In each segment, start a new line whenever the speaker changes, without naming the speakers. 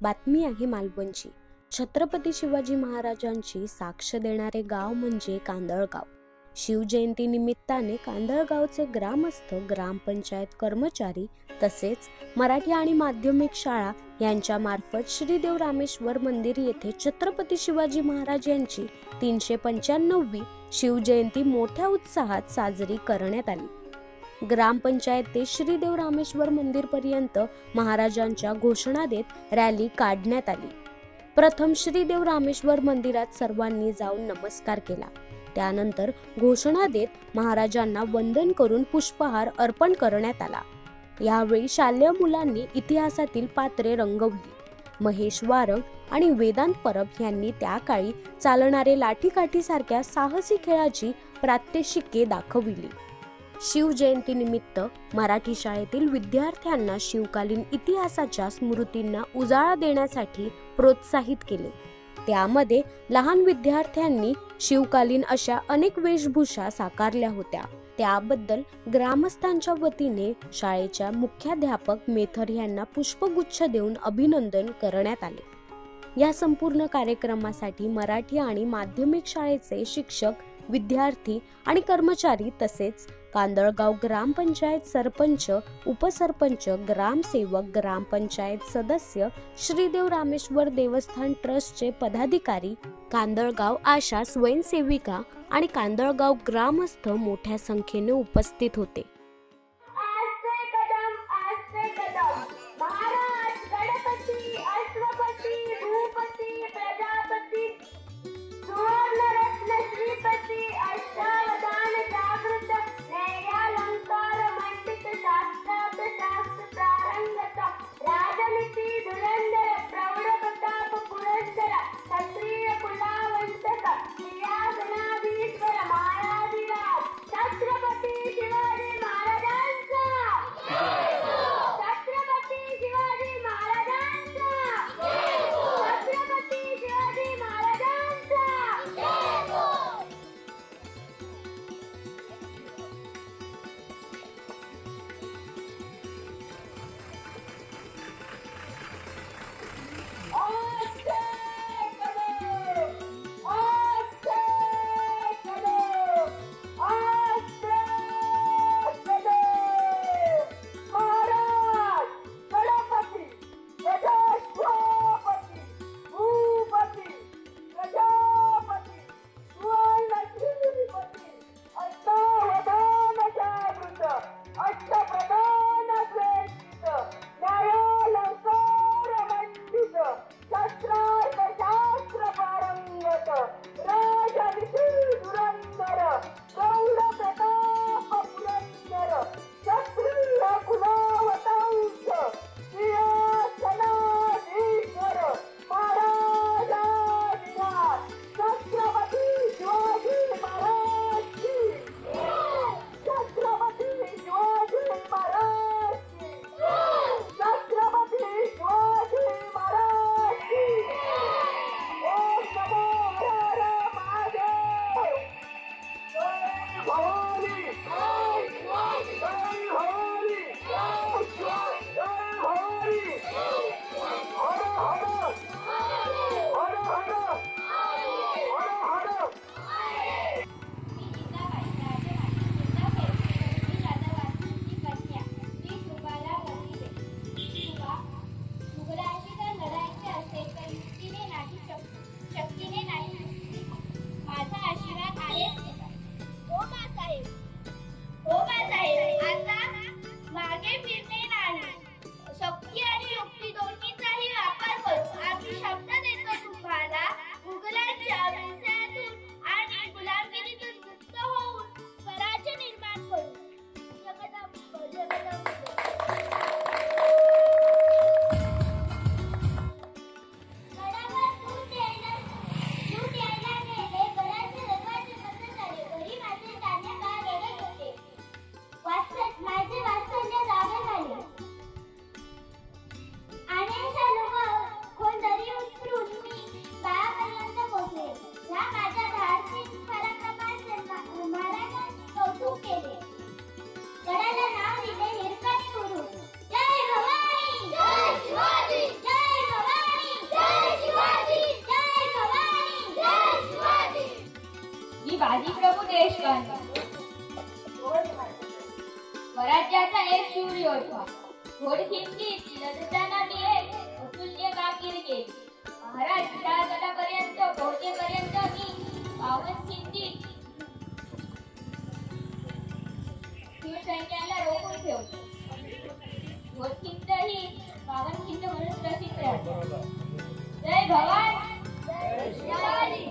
बातमी आहे मालवणची। छत्रपती शिवाजी महाराजांची साक्ष देणारे गाव म्हणजे कांदळगाव। शिवजयंती निमित्ताने कांदळगावचे ग्रामस्थ, ग्रामपंचायत कर्मचारी तसेच मराठी आणि माध्यमिक शाळा यांच्या मार्फत श्रीदेव रामेश्वर मंदिर येथे छत्रपती शिवाजी महाराज यांची 395वी शिवजयंती मोठ्या उत्साहात साजरी करण्यात आली। ग्रामपंचायत ते श्रीदेव रामेश्वर मंदिर पर्यंत महाराजांच्या घोषणा देत रॅली काढण्यात आली। प्रथम श्रीदेव रामेश्वर मंदिरात सर्वांनी जाऊन नमस्कार केला। त्यानंतर घोषणा देत महाराजांना वंदन करून पुष्पहार अर्पण करण्यात आला। यावेळी शालेय मुलांनी इतिहासातील पात्रे रंगवली। महेश वारंग आणि वेदांत परब यांनी त्या काळी चालणारे लाठीकाठी सारख्या साहसी खेळाची प्रात्यक्षिके दाखविली। शिवजयंतीनिमित्त मराठी शाळेतील विद्यार्थ्यांना शिवकालीन इतिहासाच्या स्मृतींना उजाळा देण्यासाठी प्रोत्साहित केले। त्यामध्ये लहान विद्यार्थ्यांनी शिवकालीन अशा अनेक वेशभूषा साकारल्या होत्या। त्याबद्दल ग्रामस्थांच्या वतीने शाळेच्या मुख्याध्यापक मेथर यांना पुष्पगुच्छ देऊन अभिनंदन करण्यात आले। या संपूर्ण कार्यक्रमासाठी मराठी आणि माध्यमिक शाळेचे शिक्षक, विद्यार्थी आणि कर्मचारी तसेच कांदळगाव ग्रामपंचायत सरपंच, उपसरपंच, ग्रामसेवक, ग्रामपंचायत सदस्य, श्रीदेव रामेश्वर देवस्थान ट्रस्टचे पदाधिकारी, कांदळगाव आशा स्वयंसेविका आणि कांदळगाव ग्रामस्थ मोठ्या संख्येने उपस्थित होते।
माझे वात्सल्य जागे झाले। स्वराज्याचा एक शूर योद्धा. घोडखिंडीत लढताना मी एक अतुल्य कामगिरी केली. महाराज विराटगडापर्यंत पोहोचेपर्यंत मी पावनखिंडीत शिवसैन्याला रोखून ठेवले. घोडखिंड ही पावनखिंड म्हणून प्रसिद्ध आहे. जय भवानी, जय शिवाजी,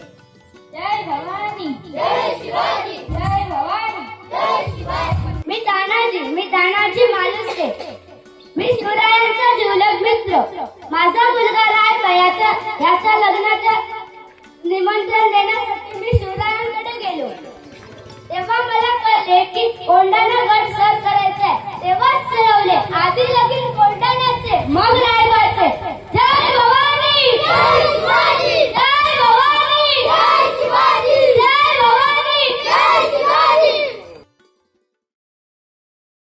जय भवानी, जय शिवाजी, जय भवानी, जय शिवाजी.
मी तानाजी मालुसरे. मी शिवरायांचा जिवलग मित्र. माझा मुलगा राय याच्या लग्नाचं निमंत्रण देण्यासाठी मी शिवरायांकडे गेलो. तेव्हा मला कळले की कोंढाणा गड सर करायचंय. तेव्हाच ठरवले